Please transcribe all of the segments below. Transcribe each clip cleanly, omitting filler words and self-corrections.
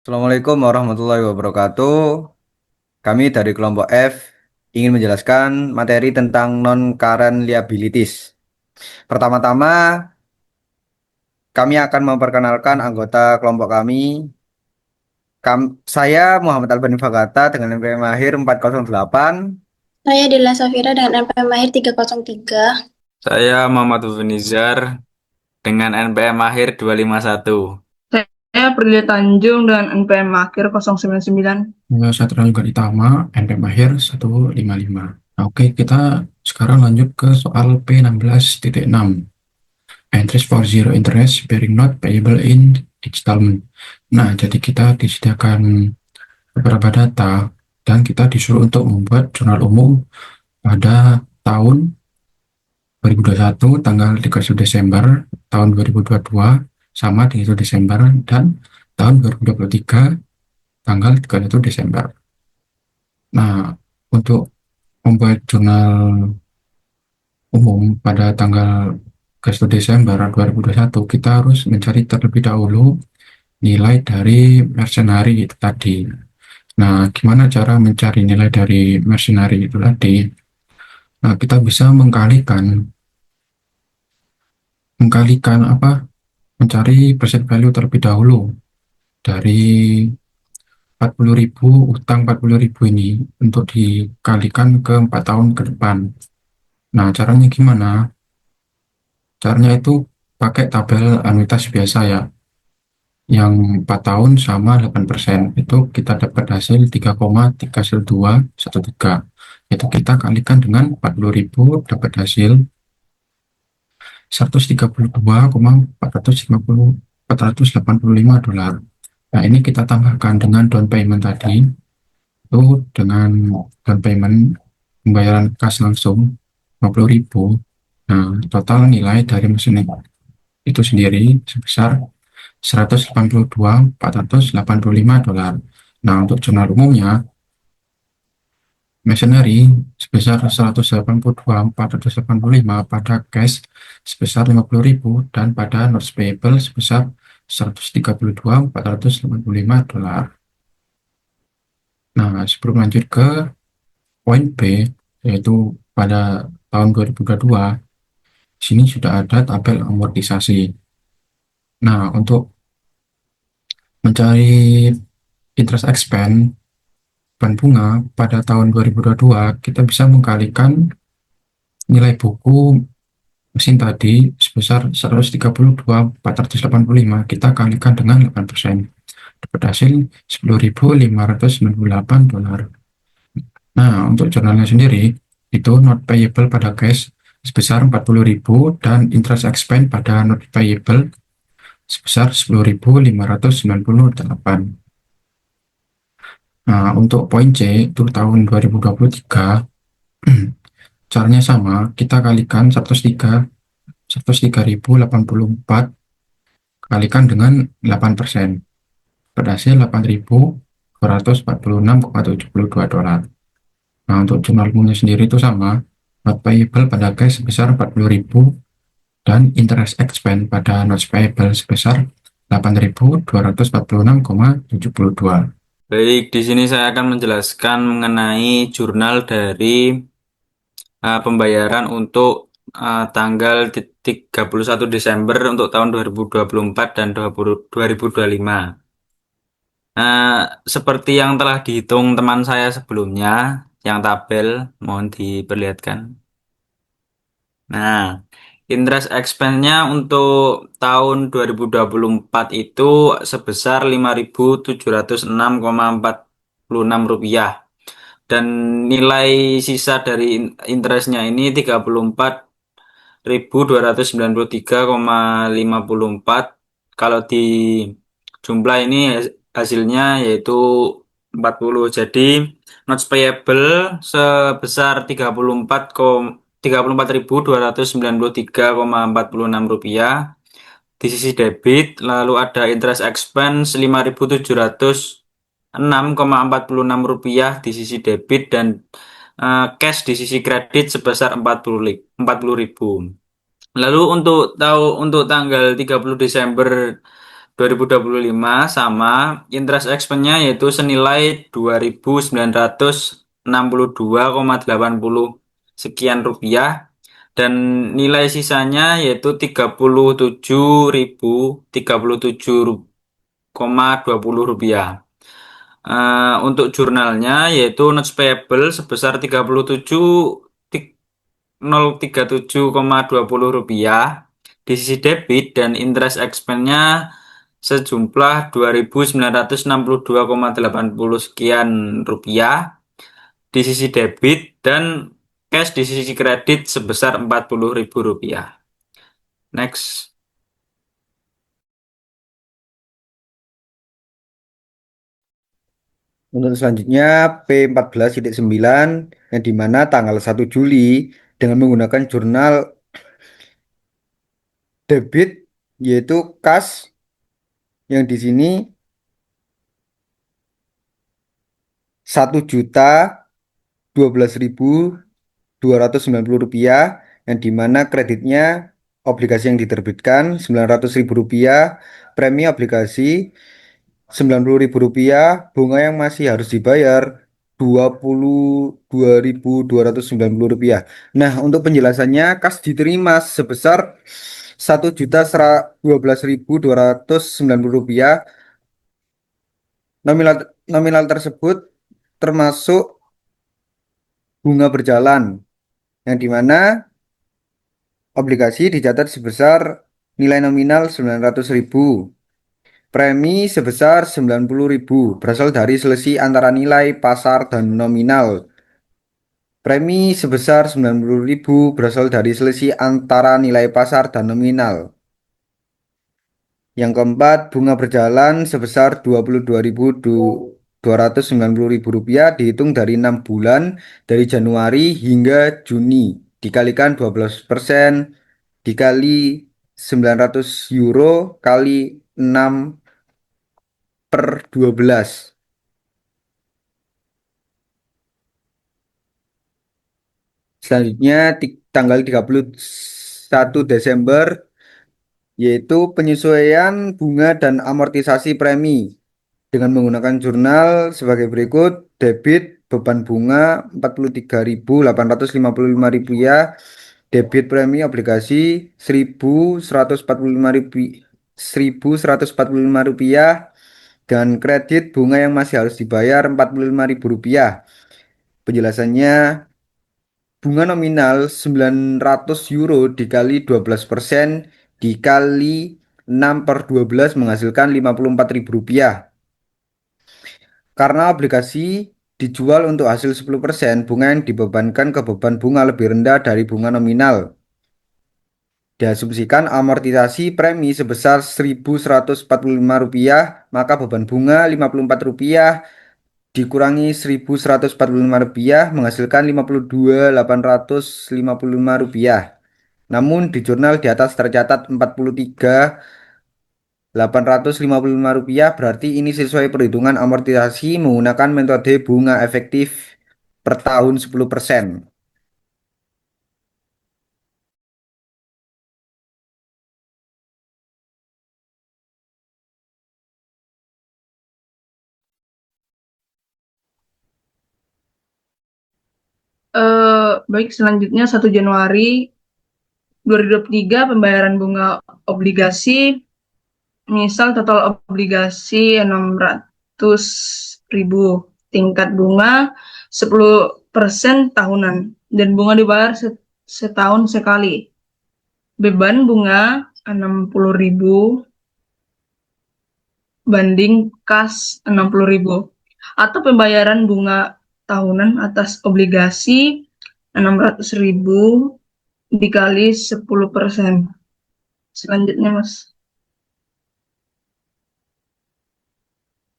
Assalamualaikum warahmatullahi wabarakatuh. Kami dari kelompok F ingin menjelaskan materi tentang non-current liabilities. Pertama-tama, kami akan memperkenalkan anggota kelompok kami. Saya Muhammad Albani Fagata dengan NPM Mahir 408. Saya Della Safira dengan NPM Mahir 303. Saya Muhammad Nizar dengan NPM akhir 251. Saya Prilly Tanjung dengan NPM akhir 099. Satria Yoga Ditama, NP Mahir 155. Nah, oke, kita sekarang lanjut ke soal P16.6. Entries for zero interest bearing not payable in installment. Nah, jadi kita disediakan beberapa data dan kita disuruh untuk membuat jurnal umum pada tahun 2021 tanggal 31 Desember, tahun 2022 sama 31 Desember, dan tahun 2023 tanggal 31 Desember. Nah, untuk membuat jurnal umum pada tanggal 1 Desember 2021, kita harus mencari terlebih dahulu nilai dari mercenary itu tadi. Nah, gimana cara mencari nilai dari mercenary itu tadi? Nah, kita bisa mengkalikan apa? Mencari present value terlebih dahulu dari 40.000, utang 40.000 ini untuk dikalikan ke 4 tahun ke depan. Nah, caranya gimana? Caranya itu pakai tabel anuitas biasa ya, yang 4 tahun sama 8%. Itu kita dapat hasil 3,31213. Itu kita kalikan dengan 40.000, dapat hasil 132,485 dolar. Nah, ini kita tambahkan dengan down payment tadi, itu dengan down payment pembayaran kas langsung 50.000. Nah, total nilai dari mesin itu sendiri sebesar 182.485 dolar. Nah, untuk jurnal umumnya, machinery sebesar 182.485 pada cash sebesar 50.000 dan pada notes payable sebesar 132.485 dolar. Nah, sebelum lanjut ke poin B, yaitu pada tahun 2022, sini sudah ada tabel amortisasi. Nah, untuk mencari interest expense dan bunga pada tahun 2022, kita bisa mengkalikan nilai buku mesin tadi sebesar 132.485, kita kalikan dengan 8%. Dapat hasil 10.598 dolar. Nah, untuk jurnalnya sendiri, itu not payable pada cash sebesar 40.000 dan interest expense pada not payable sebesar 10.598. Nah, untuk poin C, itu tahun 2023, caranya sama, kita kalikan 103.084 kalikan dengan 8%. Berhasil 8.246,72 dolar. Nah, untuk jurnal umumnya sendiri itu sama, not payable pada cash sebesar 40.000 dan interest expense pada notes payable sebesar 8.246,72. Baik, di sini saya akan menjelaskan mengenai jurnal dari pembayaran untuk tanggal 31 Desember untuk tahun 2024 dan 2025. Seperti yang telah dihitung teman saya sebelumnya, yang tabel mohon diperlihatkan. Nah, interest expense-nya untuk tahun 2024 itu sebesar 5.706,46 rupiah. Dan nilai sisa dari interestnya ini 34.293,54. Kalau di jumlah ini hasilnya yaitu 40. Jadi notes payable sebesar 34.293,46 rupiah di sisi debit, lalu ada interest expense 5.706,46 rupiah di sisi debit, dan cash di sisi kredit sebesar 40.000. Lalu untuk tanggal 30 Desember 2025 sama interest expense-nya yaitu senilai 2.962,80 sekian rupiah dan nilai sisanya yaitu 37.037,20 rupiah. Untuk jurnalnya yaitu notes payable sebesar 37.037,20 rupiah. Di sisi debit dan interest expense-nya sejumlah 2.962,80 sekian rupiah di sisi debit dan cash di sisi kredit sebesar 40.000 rupiah. Next. Untuk selanjutnya P14.9 yang dimana tanggal 1 Juli dengan menggunakan jurnal debit yaitu kas yang di sini 1.012.290 rupiah yang dimana kreditnya obligasi yang diterbitkan 900.000 rupiah, premi obligasi 90.000 rupiah, bunga yang masih harus dibayar 22.290 rupiah. Nah, untuk penjelasannya kas diterima sebesar 1.112.290 rupiah. Nominal nominal tersebut termasuk bunga berjalan yang dimana obligasi dicatat sebesar nilai nominal 900.000. Premi sebesar 90.000 berasal dari selisih antara nilai pasar dan nominal. Premi sebesar 90.000 berasal dari selisih antara nilai pasar dan nominal. Yang keempat, bunga berjalan sebesar 22.290.000 rupiah dihitung dari 6 bulan dari Januari hingga Juni dikalikan 12% dikali 900 euro kali 6 per 12. Selanjutnya tanggal 31 Desember yaitu penyesuaian bunga dan amortisasi premi dengan menggunakan jurnal sebagai berikut. Debit beban bunga 43.855 rupiah, debit premi obligasi 1.145 rupiah dan kredit bunga yang masih harus dibayar 45.000 rupiah. Penjelasannya bunga nominal 900 euro dikali 12% dikali 6 per 12 menghasilkan 54.000 rupiah. Karena obligasi dijual untuk hasil 10%, bunga yang dibebankan ke beban bunga lebih rendah dari bunga nominal. Diasumsikan amortisasi premi sebesar 1.145 rupiah, maka beban bunga 54 rupiah dikurangi 1.145 rupiah menghasilkan 52.855 rupiah. Namun di jurnal di atas tercatat 43.855 rupiah, berarti ini sesuai perhitungan amortisasi menggunakan metode bunga efektif per tahun 10%. Baik, selanjutnya 1 Januari 2023 pembayaran bunga obligasi. Misal total obligasi 600.000, tingkat bunga 10% tahunan, dan bunga dibayar setahun sekali. Beban bunga 60.000 banding kas 60.000, atau pembayaran bunga tahunan atas obligasi 600.000 dikali 10%. Selanjutnya, Mas.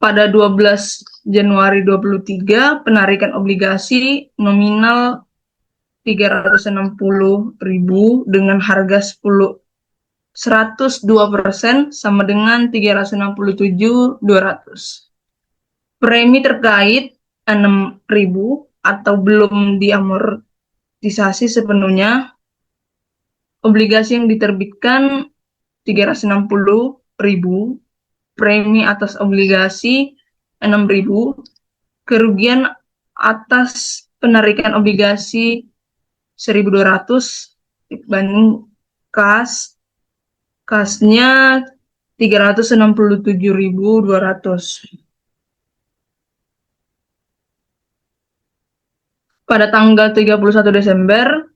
Pada 12 Januari 2023, penarikan obligasi nominal 360.000 dengan harga 102% sama dengan 367.200. Premi terkait 6.000 atau belum diamortisasi sepenuhnya. Obligasi yang diterbitkan 360.000 premi atas obligasi 6.000, kerugian atas penarikan obligasi 1.200 dibanding kasnya 367.200. Pada tanggal 31 Desember,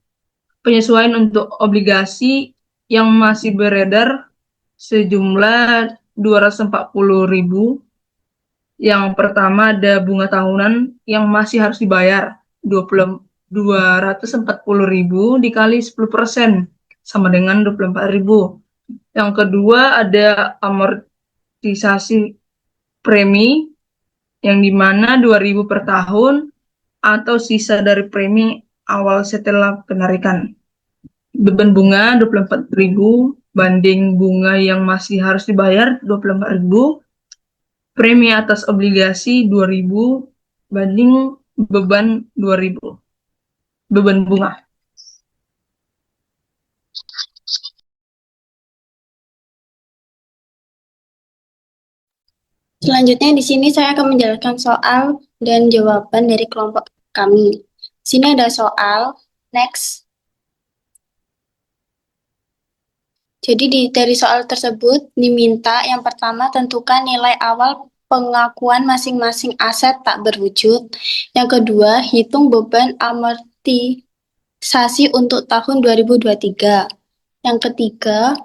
penyesuaian untuk obligasi yang masih beredar sejumlah 240.000. Yang pertama ada bunga tahunan yang masih harus dibayar 240.000 dikali 10% sama dengan 24.000. Yang kedua ada amortisasi premi yang dimana 2.000 per tahun atau sisa dari premi awal setelah penarikan. Beban bunga 24.000 banding bunga yang masih harus dibayar 24.000. Premi atas obligasi 2.000 banding beban 2.000. Beban bunga. Selanjutnya di sini saya akan menjelaskan soal dan jawaban dari kelompok kami. Di sini ada soal, next. Jadi dari soal tersebut diminta yang pertama tentukan nilai awal pengakuan masing-masing aset tak berwujud. Yang kedua, hitung beban amortisasi untuk tahun 2023. Yang ketiga,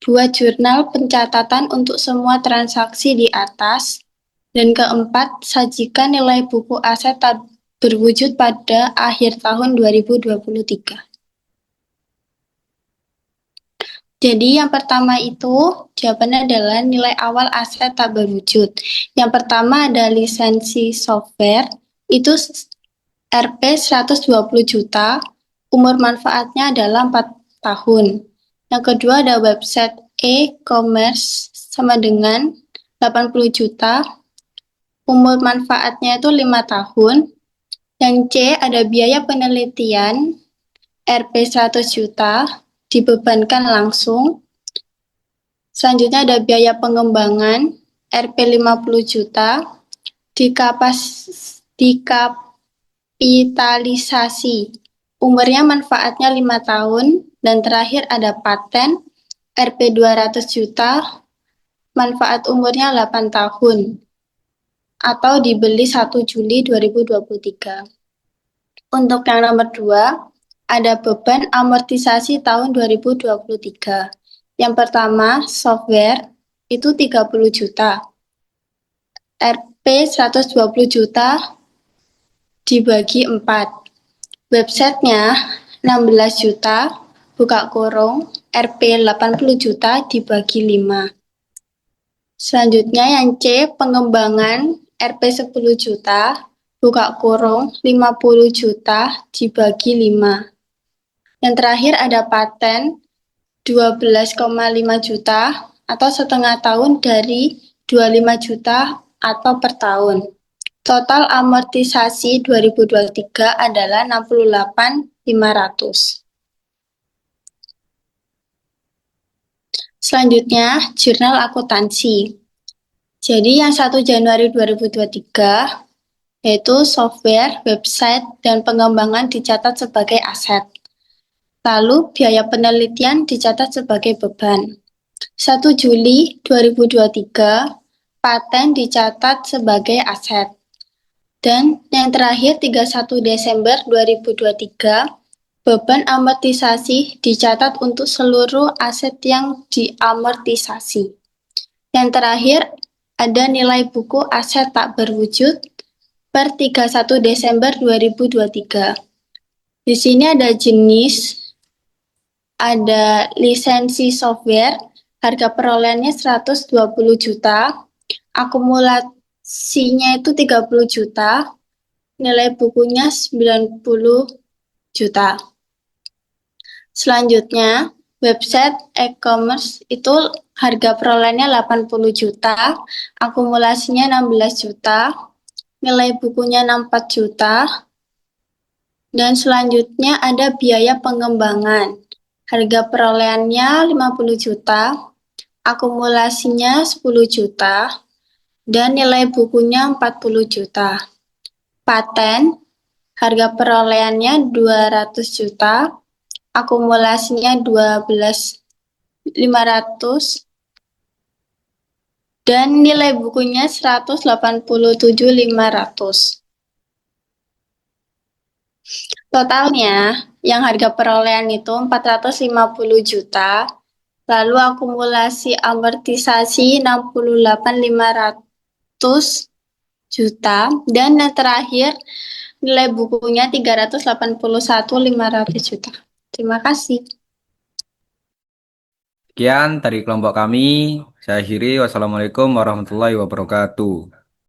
buat jurnal pencatatan untuk semua transaksi di atas. Dan keempat, sajikan nilai buku aset tak berwujud pada akhir tahun 2023. Jadi yang pertama itu jawabannya adalah nilai awal aset tak berwujud. Yang pertama ada lisensi software, itu Rp 120 juta, umur manfaatnya adalah 4 tahun. Yang kedua ada website e-commerce sama dengan 80 juta, umur manfaatnya itu 5 tahun. Yang C ada biaya penelitian Rp 100 juta, dibebankan langsung. Selanjutnya ada biaya pengembangan Rp 50 juta, dikapitalisasi. Umurnya manfaatnya 5 tahun. Dan terakhir ada paten Rp 200 juta, manfaat umurnya 8 tahun. Atau dibeli 1 Juli 2023. Untuk yang nomor 2, ada beban amortisasi tahun 2023. Yang pertama, software itu 30 juta. Rp 120 juta dibagi 4. Websitenya 16 juta, buka kurung, Rp 80 juta dibagi 5. Selanjutnya yang C, pengembangan Rp 10 juta, buka kurung, 50 juta dibagi 5. Yang terakhir ada paten 12,5 juta atau setengah tahun dari 25 juta atau per tahun. Total amortisasi 2023 adalah 68.500. Selanjutnya, jurnal akuntansi. Jadi yang 1 Januari 2023 yaitu software, website, dan pengembangan dicatat sebagai aset. Lalu biaya penelitian dicatat sebagai beban. 1 Juli 2023, paten dicatat sebagai aset. Dan yang terakhir 31 Desember 2023, beban amortisasi dicatat untuk seluruh aset yang diamortisasi. Yang terakhir ada nilai buku aset tak berwujud per 31 Desember 2023. Di sini ada jenis, ada lisensi software, harga perolehannya 120 juta, akumulasinya itu 30 juta, nilai bukunya 90 juta. Selanjutnya, website e-commerce itu harga perolehannya 80 juta, akumulasinya 16 juta, nilai bukunya 64 juta, dan selanjutnya ada biaya pengembangan. Harga perolehannya 50 juta, akumulasinya 10 juta, dan nilai bukunya 40 juta. Paten, harga perolehannya 200 juta, akumulasinya 12.500, dan nilai bukunya 187.500. Totalnya, yang harga perolehan itu 450 juta, lalu akumulasi amortisasi 68.500 juta, dan yang terakhir nilai bukunya 381.500 juta. Terima kasih. Sekian dari kelompok kami. Saya akhiri. Wassalamualaikum warahmatullahi wabarakatuh.